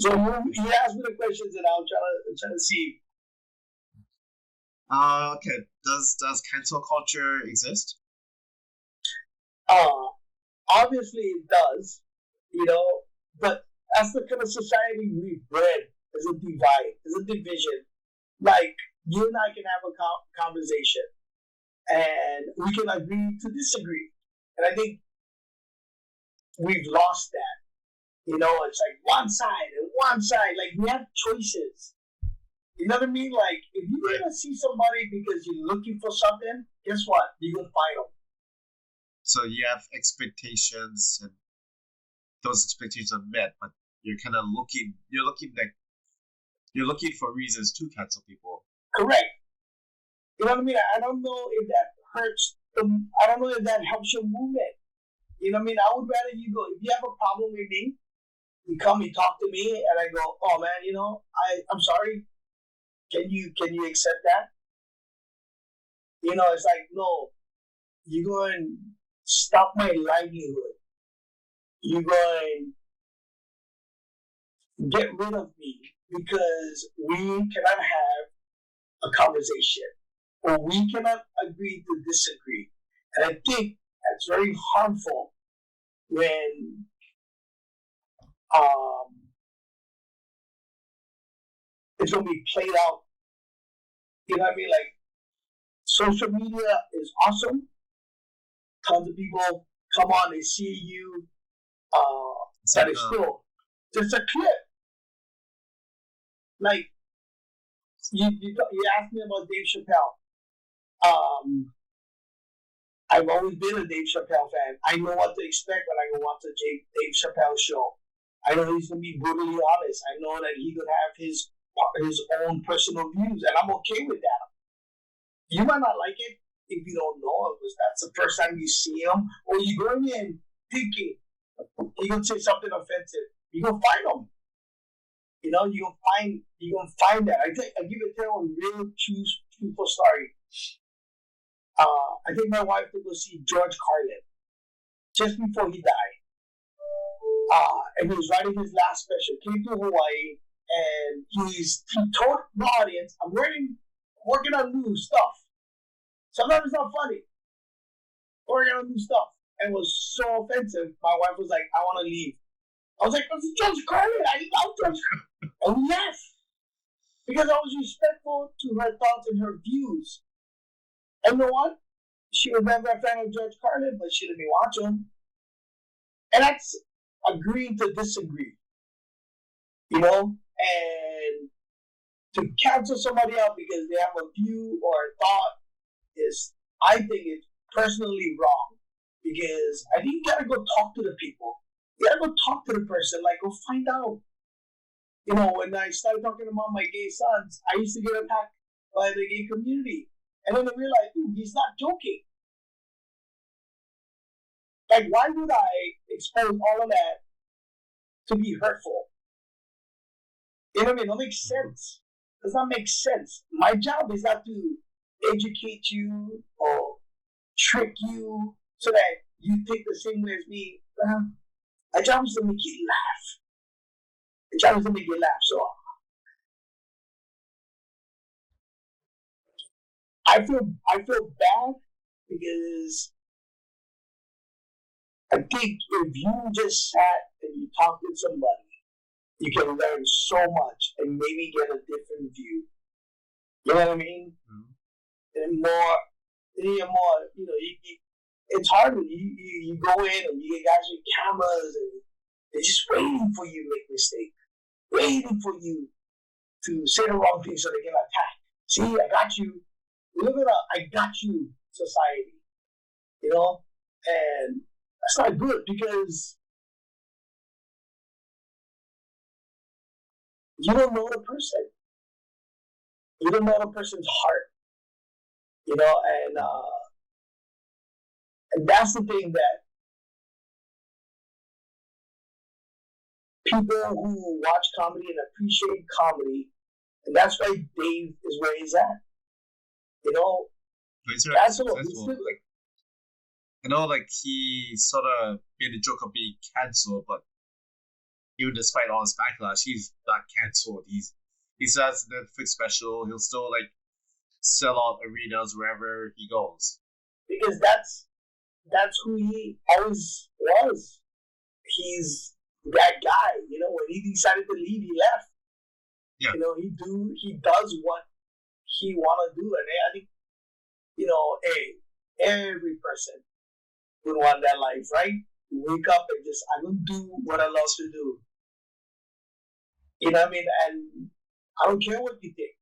So you ask me the questions and I'll try to see. Okay. Does cancel culture exist? Obviously it does, but that's the kind of society we've bred. As a divide, as a division. Like you and I can have a conversation, and we can agree to disagree. And I think we've lost that. It's like one side and one side. Like we have choices. You know what I mean? Like if you're gonna see somebody because you're looking for something, guess what? You're gonna find them. So you have expectations, and those expectations are met, but you're kind of looking. You're looking for reasons to cancel people. Correct. You know what I mean? I don't know if that hurts them. I don't know if that helps your movement. You know what I mean? I would rather you go, if you have a problem with me, you come, you talk to me, and I go, oh man, I'm sorry. Can you accept that? It's like, no, you're going to stop my livelihood. You're going to get rid of me because we cannot have a conversation or we cannot agree to disagree. And I think that's very harmful when it's going to be played out. You know what I mean? Like, social media is awesome. Tons of people come on, they see you. But it's still just a clip. Like, you asked me about Dave Chappelle. I've always been a Dave Chappelle fan. I know what to expect when I go watch a Dave Chappelle show. I know he's going to be brutally honest. I know that he's going to have his own personal views, and I'm okay with that. You might not like it if you don't know him, because that's the first time you see him, or you go in thinking you're going to say something offensive. You're going to find him. You're gonna find that. I give it to a real truthful story. I think my wife to go see George Carlin just before he died. And he was writing his last special. Came to Hawaii, and he told the audience, "I'm working on new stuff. Sometimes it's not funny. Working on new stuff." And it was so offensive. My wife was like, "I want to leave." I was like, "It's George Carlin. I love George Carlin." And we laughed because I was respectful to her thoughts and her views. And you know what? She was never a fan of George Carlin, but she let me watch him. And that's agreeing to disagree. And to cancel somebody out because they have a view or a thought I think it's personally wrong. Because I think you gotta go talk to the people. You gotta go talk to the person, like go find out. When I started talking about my gay sons, I used to get attacked by the gay community. And then I realized, he's not joking. Like, why would I expose all of that to be hurtful? You know what I mean? It makes sense. Does not make sense. My job is not to educate you or trick you so that you think the same way as me. My job is to make you laugh. So I feel bad because I think if you just sat and you talked to somebody, you can learn so much and maybe get a different view. You know what I mean? Mm-hmm. And it's hard when you go in and you get guys with cameras and they're just waiting for you to make mistakes. Waiting for you to say the wrong thing so they can attack. See, I got you. We live in a I got you society. And that's not good because you don't know the person. You don't know the person's heart. And that's the thing that people who watch comedy and appreciate comedy, and that's why Dave is where he's at. That's what he's doing. Like he sort of made a joke of being cancelled, but even despite all his backlash, he's not cancelled. He still has a Netflix special. He'll still like sell out arenas wherever he goes. Because that's who he always was. He's that guy. You know, when he decided to leave, he left. Yeah. You know, he does what he want to do, and I think, you know, every person would want that life, right? You wake up and just, I'm gonna do what I love to do. You know what I mean? And I don't care what you think.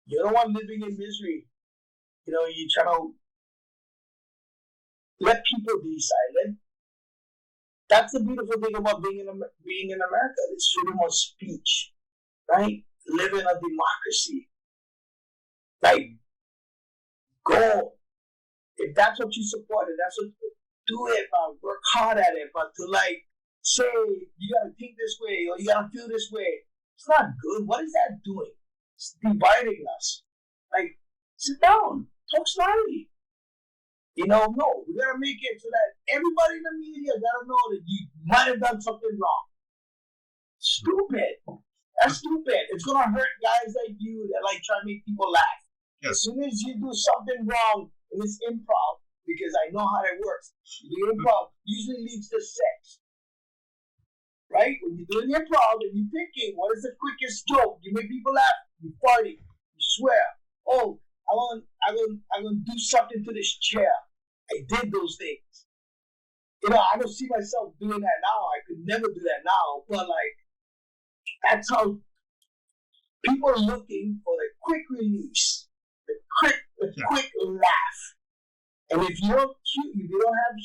You're the one living in misery. You know, you try to let people decide. That's the beautiful thing about being in America. It's freedom of speech, right? Live in a democracy. Like, go. If that's what you support, if that's what do it, man. Work hard at it. But to like say you gotta think this way or you gotta feel this way, it's not good. What is that doing? It's dividing us. Like, sit down, talk smartly. You know, no, we gotta make it so that everybody in the media gotta know that you might have done something wrong. Stupid. That's stupid. It's gonna hurt guys like you that like try to make people laugh. Yes. As soon as you do something wrong in this improv, because I know how that works, the improv usually leads to sex. Right? When you're doing improv and you're thinking, what is the quickest joke? You make people laugh, you party, you swear, oh, I'm gonna do something to this chair. I did those things. You know, I don't see myself doing that now. I could never do that now. But like, that's how people are looking for the quick release, the quick laugh. And if you don't have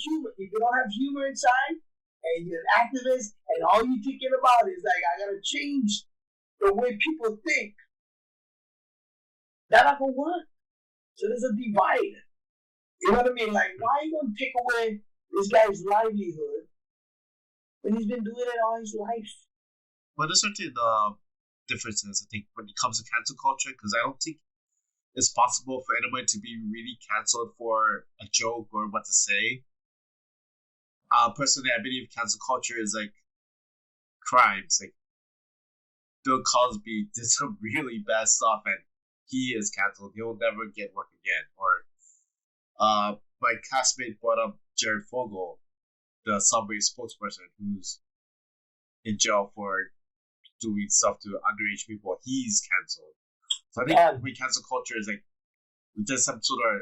humor inside, and you're an activist, and all you're thinking about is like, I gotta change the way people think, that not gonna work. So there's a divide. You know what I mean? Like, why are you gonna take away this guy's livelihood when he's been doing it all his life? Well, there's certainly the differences, I think, when it comes to cancel culture, because I don't think it's possible for anyone to be really canceled for a joke or what to say. Personally, I believe cancel culture is like crimes. Like, Bill Cosby did some really bad stuff and he is canceled. He'll never get work again. Or my castmate brought up Jared Fogle, the Subway spokesperson who's in jail for doing stuff to underage people. He's canceled. So I think when cancel culture is like, when there's some sort of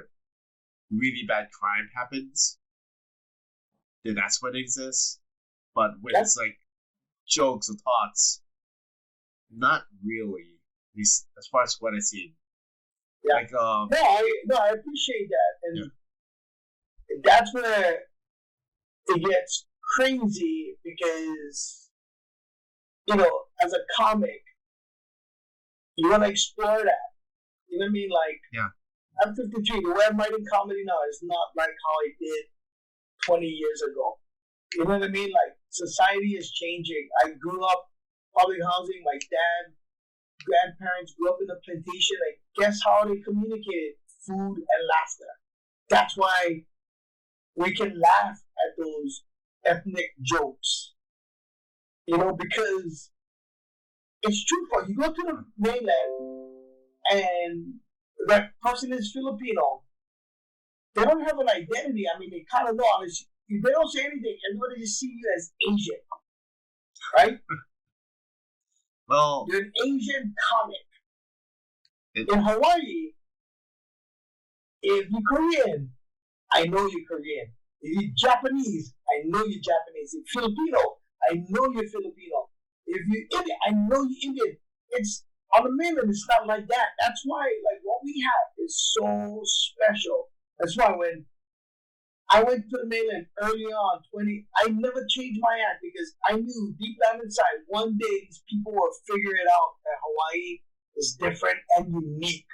really bad crime happens, then that's when it exists. But when it's like jokes or thoughts, not really. At least as far as what I've seen. Yeah. Like, I appreciate that. And that's where it gets crazy because, you know, as a comic, you want to explore that. You know what I mean? Like, I'm 53. The way I'm writing comedy now is not like how I did 20 years ago. You know what I mean? Like, society is changing. I grew up public housing. My grandparents grew up in a plantation. Like, guess how they communicated? Food and laughter. That's why we can laugh at those ethnic jokes. You know, because it's true. For you go to the mainland and that person is Filipino, they don't have an identity. I mean, they kind of know. If they don't say anything, everybody just see you as Asian, right? Well, you're an Asian comic. In Hawaii, if you're Korean, I know you're Korean. If you're Japanese, I know you're Japanese. If you're Filipino, I know you're Filipino. If you're Indian, I know you're Indian. It's on the mainland, it's not like that. That's why, like, what we have is so special. That's why when I went to the mainland early on, I never changed my act because I knew deep down inside, one day these people will figure it out that Hawaii is different and unique.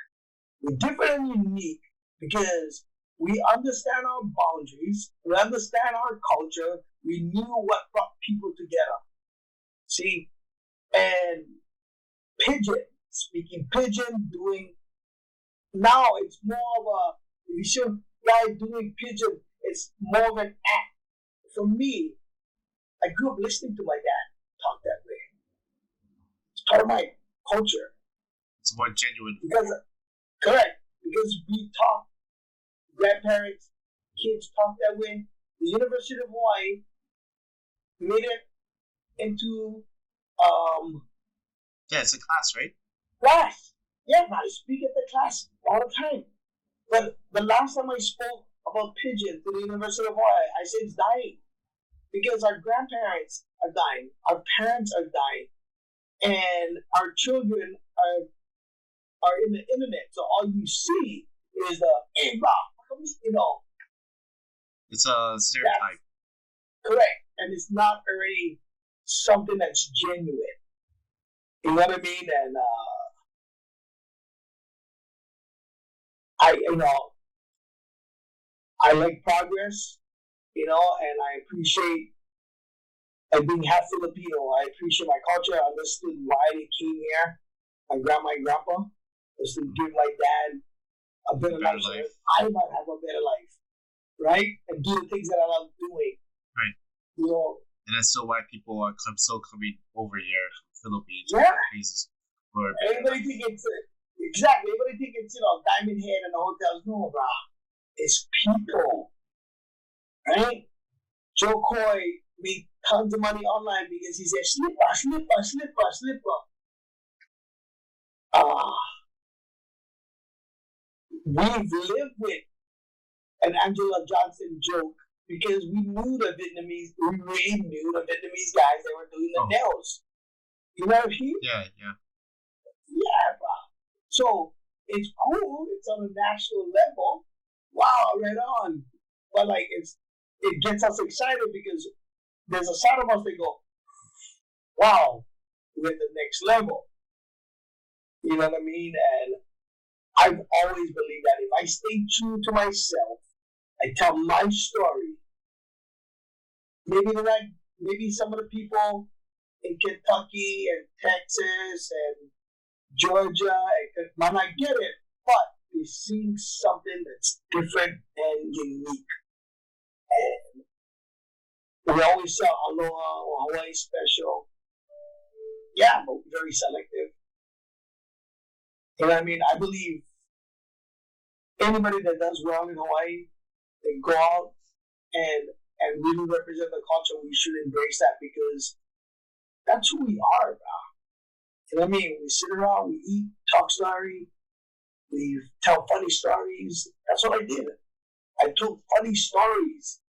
We're different and unique because we understand our boundaries, we understand our culture, we knew what brought people together. See, and speaking pidgin, now it's more of a, if you see a guy doing pidgin, it's more of an act. For me, I grew up listening to my dad talk that way. It's part of my culture. It's more genuine. Correct. Because we talk, grandparents, kids talk that way. The University of Hawaii made it into yeah, it's a class, right? Class. Yeah, I speak at the class all the time. But the last time I spoke about pigeon to the University of Hawaii, I said it's dying. Because our grandparents are dying, our parents are dying, and our children are in the internet. So all you see is the hey, bro, It's a stereotype. Correct. And it's not already something that's genuine. You know what I mean? And I like progress, and I appreciate being half Filipino. I appreciate my culture. I understood why they came here. My grandma and grandpa was to give my dad a better life. So I might have a better life, right? And do the things that I love doing. Right. And that's still why people are coming over here from Philippines. Yeah. Places everybody think it's exactly. Everybody think it's Diamond Head and the hotels. No, bro. It's people, right? Joe Coy made tons of money online because he said slipper. We've lived with an Angela Johnson joke because we really knew the Vietnamese guys that were doing the nails. You know what I mean? Yeah. Yeah, bro. So it's cool. It's on a national level. Wow, right on. But it gets us excited because there's a side of us that go, wow, we're at the next level. You know what I mean? And I've always believed that if I stay true to myself, I tell my story, maybe some of the people in Kentucky and Texas and Georgia might not get it, but they're seeing something that's different and unique. And we always sell Aloha or Hawaii Special. Yeah, but very selective. You know what I mean? I believe anybody that does wrong in Hawaii, they go out and really represent the culture. We should embrace that because that's who we are, bro. You know what I mean? We sit around, we eat, talk story, we tell funny stories. That's what I did. I told funny stories.